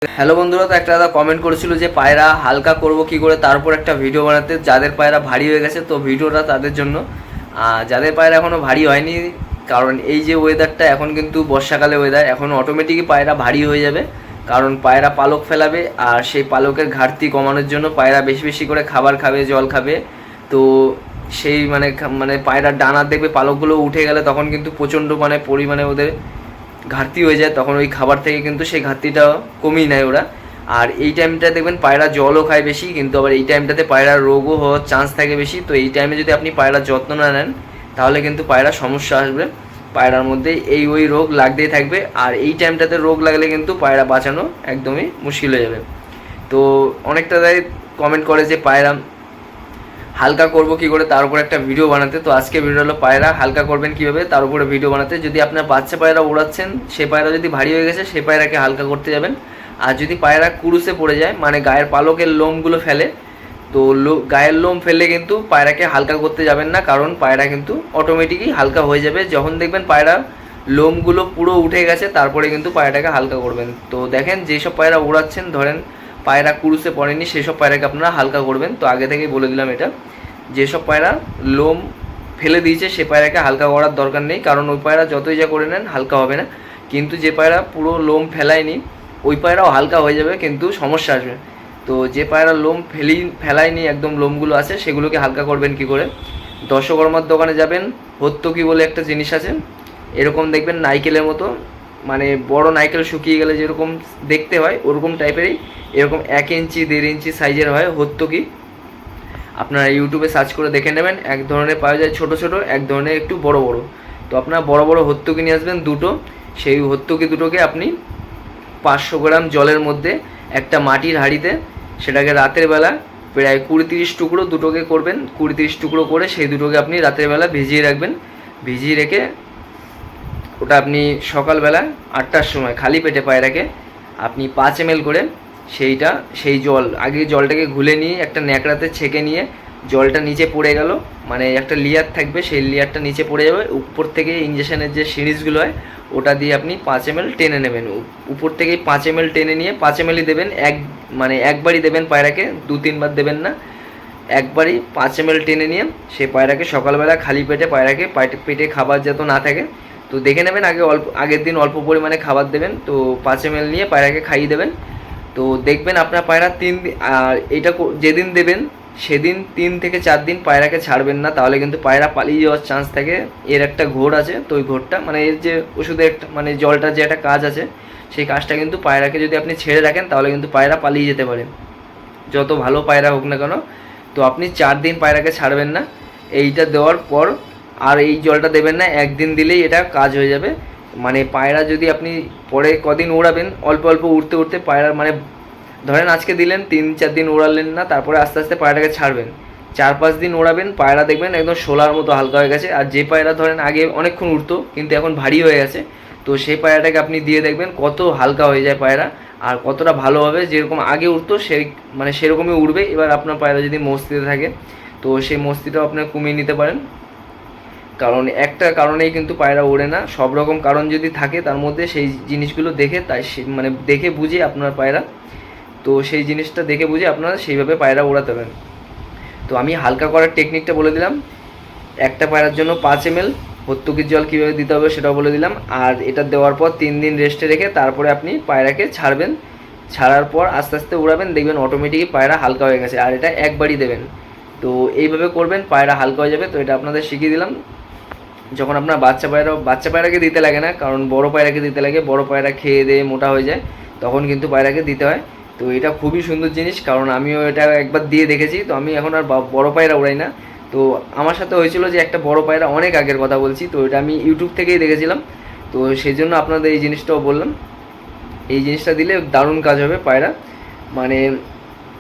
Hello বন্ধুরা, তো একটা দাদা কমেন্ট করেছিল যে পায়রা হালকা করব কি করে, তারপর একটা ভিডিও বানাতে। যাদের পায়রা ভারী হয়ে গেছে তো ভিডিওটা তাদের জন্য। যাদের পায়রা এখনও ভারী হয়নি, কারণ এই যে ওয়েদারটা এখন কিন্তু বর্ষাকালে ওয়েদার, এখন অটোমেটিকই পায়রা ভারী হয়ে যাবে। কারণ পায়রা পালক ফেলাবে, আর সেই পালকের ঘাটতি কমানোর জন্য পায়রা বেশি বেশি করে খাবার খাবে, জল খাবে। তো সেই মানে পায়রার ডানার দেখবে পালকগুলো উঠে গেলে তখন কিন্তু প্রচণ্ড পরিমাণে ওদের ঘাটতি হয়ে যায়। তখন ওই খাবার থেকে কিন্তু সেই ঘাটতিটা কমিয়ে নেয় ওরা। আর এই টাইমটা দেখবেন পায়রা জলও খায় বেশি, কিন্তু আবার এই টাইমটাতে পায়রার রোগও হওয়ার চান্স থাকে বেশি। তো এই টাইমে যদি আপনি পায়রার যত্ন না নেন তাহলে কিন্তু পায়রার সমস্যা আসবে। পায়রার মধ্যে ওই রোগ লাগতেই থাকবে, আর এই টাইমটাতে রোগ লাগলে কিন্তু পায়রা বাঁচানো একদমই মুশকিল হয়ে যাবে। তো অনেকটা কমেন্ট করে যে পায়রা হালকা করব কি করে, তার উপর একটা ভিডিও বানাতে। তো আজকে ভিডিও হলো পায়রা হালকা করবেন কীভাবে তার উপরে ভিডিও বানাতে। যদি আপনার বাচ্চা পায়রা উড়াচ্ছেন, সে পায়রা যদি ভারী হয়ে গেছে সে পায়রাকে হালকা করতে যাবেন। আর যদি পায়রা কুরুসে পড়ে যায়, মানে গায়ের পালকের লোমগুলো ফেলে, তো গায়ের লোম ফেললে কিন্তু পায়রাকে হালকা করতে যাবেন না, কারণ পায়রা কিন্তু অটোমেটিকই হালকা হয়ে যাবে। যখন দেখবেন পায়রা লোমগুলো পুরো উঠে গেছে তারপরে কিন্তু পায়রাটাকে হালকা করবেন। তো দেখেন যেসব পায়রা উড়াচ্ছেন, ধরেন পায়রা কুরুসে পড়েনি, সেসব পায়রাকে আপনারা হালকা করবেন। তো আগে থেকেই বলে দিলাম এটা, যেসব পায়রা লোম ফেলে দিয়েছে সে পায়রাকে হালকা করার দরকার নেই, কারণ ওই পায়রা যতই যা করে নেন হালকা হবে না। কিন্তু যে পায়রা পুরো লোম ফেলায়নি ওই পায়রাও হালকা হয়ে যাবে, কিন্তু সমস্যা আসবে। তো যে পায়রা লোম ফেলায়নি, একদম লোমগুলো আছে, সেগুলোকে হালকা করবেন কি করে। দশকর্মার দোকানে যাবেন, হত্যকি বলে একটা জিনিস আছে, এরকম দেখবেন নাইকেলের মতো, মানে বড় নাইকেল শুকিয়ে গেলে যেরকম দেখতে হয় ওরকম টাইপেরই, এরকম 1 ইঞ্চি 1.5 ইঞ্চি সাইজের হয় হত্যকি। আপনারা ইউটিউবে সার্চ করে দেখে নেবেন, এক ধরনের পাওয়া যায় ছোটো ছোটো, এক ধরনের একটু বড় বড়। তো আপনারা বড় বড় হত্যকি নিয়ে আসবেন দুটো। সেই হত্যকি দুটোকে আপনি 500 গ্রাম জলের মধ্যে একটা মাটির হাঁড়িতে, সেটাকে রাতের বেলা প্রায় 20-30 টুকরো দুটোকে করবেন। 20-30 টুকরো করে সেই দুটোকে আপনি রাতের বেলা ভিজিয়ে রাখবেন। ভিজিয়ে রেখে ওটা আপনি সকালবেলা 8টার সময় খালি পেটে পায়রাকে আপনি 5 ml করে সেই জল আগে জলটাকে ঘুলে নিয়ে একটা ন্যাকড়াতে ছেঁকে নিয়ে, জলটা নিচে পড়ে গেল, মানে একটা লেয়ার থাকবে, সেই লেয়ারটা নিচে পড়ে যাবে। উপর থেকে ইঞ্জেকশনের যে সিরিজগুলো হয় ওটা দিয়ে আপনি 5 ml টেনে নেবেন। উপর থেকে 5 ml টেনে নিয়ে 5 ml দেবেন, একবারই দেবেন পায়রাকে, 2-3 বার দেবেন না, একবারই 5 ml টেনে নিয়ে সেই পায়রাকে সকালবেলা খালি পেটে পায়রাকে পেটে খাবার যাতে না থাকে তো দেখে নেবেন। আগের দিন অল্প পরিমাণে খাবার দেবেন, তো 5 ml নিয়ে পায়রাকে খাইয়ে দেবেন। তো দেখবেন আপনার পায়রা 3 দিন, আর এটা যেদিন দেবেন সেদিন 3 থেকে 4 দিন পায়রাকে ছাড়বেন না, তাহলে কিন্তু পায়রা পালিয়ে যাওয়ার চান্স থাকে। এর একটা ঘোর আছে, তো ওই ঘোরটা মানে এর যে ওষুধের একটা মানে জলটার যে একটা কাজ আছে, সেই কাজটা কিন্তু পায়রাকে যদি আপনি ছেড়ে রাখেন তাহলে কিন্তু পায়রা পালিয়ে যেতে পারে, যত ভালো পায়রা হোক না কেন। তো আপনি 4 দিন পায়রাকে ছাড়বেন না এইটা দেওয়ার পর, আর এই জলটা দেবেন না, একদিন দিলেই এটা কাজ হয়ে যাবে। মানে পায়রা যদি আপনি পরে কদিন উড়াবেন, অল্প অল্প উড়তে উড়তে পায়রার মানে ধরেন আজকে দিলেন, 3-4 দিন উড়ালেন না, তারপরে আস্তে আস্তে পায়রাটাকে ছাড়বেন, 4-5 দিন উড়াবেন, পায়রা দেখবেন একদম শোলার মতো হালকা হয়ে গেছে। আর যে পায়রা ধরেন আগে অনেকক্ষণ উড়তো কিন্তু এখন ভারী হয়ে গেছে, তো সেই পায়রাটাকে আপনি দিয়ে দেখবেন কত হালকা হয়ে যায় পায়রা, আর কতটা ভালো হবে। যেরকম আগে উঠতো সেরকমই উঠবে। এবার আপনার পায়রা যদি মস্তিতে থাকে তো সেই মস্তিটাও আপনি কমিয়ে নিতে পারেন, কারণ একটা কারণেই কিন্তু পায়রা ওড়ে না, সব রকম কারণ যদি থাকে তার মধ্যে সেই জিনিসগুলো দেখে মানে দেখে বুঝে আপনার পায়রা, তো সেই জিনিসটা দেখে বুঝে আপনারা সেইভাবে পায়রা ওড়াতে পারেন। তো আমি হালকা করার টেকনিকটা বলে দিলাম, একটা পায়রার জন্য 5 ml হত্যকির জল কীভাবে দিতে হবে সেটাও বলে দিলাম। আর এটা দেওয়ার পর 3 দিন রেস্টে রেখে তারপরে আপনি পায়রাকে ছাড়বেন। ছাড়ার পর আস্তে আস্তে উড়াবেন, দেখবেন অটোমেটিকই পায়রা হালকা হয়ে গেছে। আর এটা একবারই দেবেন, তো এইভাবে করবেন, পায়রা হালকা হয়ে যাবে। তো এটা আপনাদের শিখিয়ে দিলাম। যখন আপনার বাচ্চা পায়রাকে দিতে লাগে না, কারণ বড় পায়রাকে দিতে লাগে, বড় পায়রা খেয়ে দিয়ে মোটা হয়ে যায়, তখন কিন্তু পায়রাকে দিতে হয়। তো এটা খুবই সুন্দর জিনিস, কারণ আমিও এটা একবার দিয়ে দেখেছি। তো আমি এখন আর বড় পায়রা উড়াই না। তো আমার সাথে হয়েছিল যে একটা বড় পায়রা, অনেক আগের কথা বলছি, তো এটা আমি ইউটিউব থেকেই দেখেছিলাম। তো সেই জন্য আপনাদের এই জিনিসটাও বললাম, এই জিনিসটা দিলে দারুণ কাজ হবে পায়রা। মানে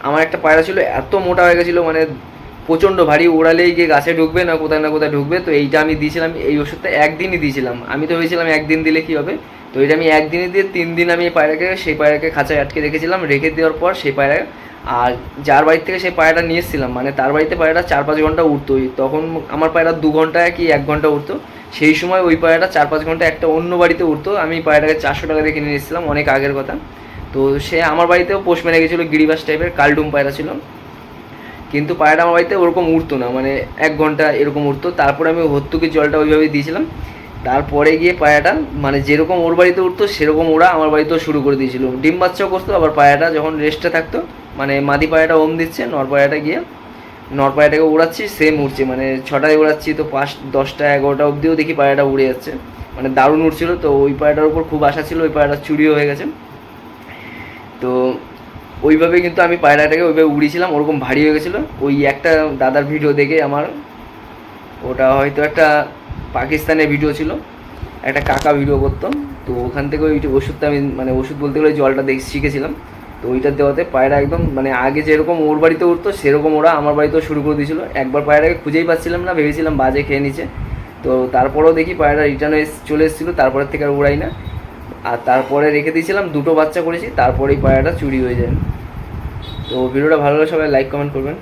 আমার একটা পায়রা ছিল, এত মোটা হয়ে গেছিলো, মানে প্রচণ্ড ভারী, ওড়ালেই গিয়ে গাছে ঢুকবে না কোথায় না কোথায় ঢুকবে। তো এইটা আমি দিয়েছিলাম, এই ওষুধটা একদিনই দিয়েছিলাম। আমি তো ভেবেছিলাম একদিন দিলে কী হবে, তো এটা আমি একদিনই দিয়ে 3 দিন আমি সেই পায়রাকে খাঁচায় আটকে রেখেছিলাম। রেখে দেওয়ার পর সেই পায়রা, আর যার বাড়ি থেকে সেই পায়রাটা নিয়ে এসেছিলাম, মানে তার বাড়িতে পায়রাটা 4-5 ঘন্টা উঠতো, তখন আমার পায়রা 2 ঘন্টা কি 1 ঘন্টা উঠতো। সেই সময় ওই পায়রাটা 4-5 ঘন্টা একটা অন্য বাড়িতে উঠতো। আমি পায়রাটাকে 400 টাকা দিয়ে কিনে নিয়েছিলাম, অনেক আগের কথা। তো সে আমার বাড়িতেও পোষ মেরে গেছিলো, গিরিবাস টাইপের কালডুম পায়রা ছিল, কিন্তু পায়রাটা আমার বাড়িতে ওরকম উঠতো না, মানে 1 ঘন্টা এরকম উঠতো। তারপরে আমি ভর্তুকির জলটা ওইভাবেই দিয়েছিলাম। তারপরে গিয়ে পায়রাটা মানে যেরকম ওর বাড়িতে উঠতো সেরকম ওরা আমার বাড়িতেও শুরু করে দিয়েছিল, ডিম বাচ্চাও করতো। আবার পায়রাটা যখন রেস্টে থাকতো, মানে মাদি পায়রাটা ওম দিচ্ছে, নর পায়রাটা গিয়ে নর পায়রাটাকে উড়াচ্ছি, সেম উড়ছে, মানে 6টায় উড়াচ্ছি তো 5, 10টা 11টা অবধিও দেখি পায়রাটা উড়ে যাচ্ছে, মানে দারুণ উঠছিল। তো ওই পায়রাটার উপর খুব আশা ছিল, ওই পায়রাটা চুরিও হয়ে গেছে। তো ওইভাবে কিন্তু আমি পায়রাটাকে ওইভাবে উড়িয়েছিলাম, ওরকম ভারী হয়ে গেছিলো। ওই একটা দাদার ভিডিও দেখে আমার, ওটা হয়তো একটা পাকিস্তানের ভিডিও ছিল, একটা কাকা ভিডিও করতো, তো ওখান থেকে ওই ওষুধটা আমি, মানে ওষুধ বলতে গেলে জলটা শিখেছিলাম। তো ওইটা দেওয়াতে পায়রা একদম মানে আগে যেরকম ওর বাড়িতে উঠতো সেরকম ওরা আমার বাড়িতেও শুরু করে দিয়েছিলো। একবার পায়রাকে খুঁজেই পাচ্ছিলাম না, ভেবেছিলাম বাজে খেয়ে নিচ্ছে। তো তারপরেও দেখি পায়রা রিটার্ন চলে এসেছিলো, তারপরের থেকে আর উড়াই না। আর তারপরে রেখে দিয়েছিলাম, 2টো বাচ্চা করেছি, তারপরেই পায়রাটা চুরি হয়ে যায়। তো ভিডিওটা ভালো লাগলে সবাই লাইক কমেন্ট করবেন।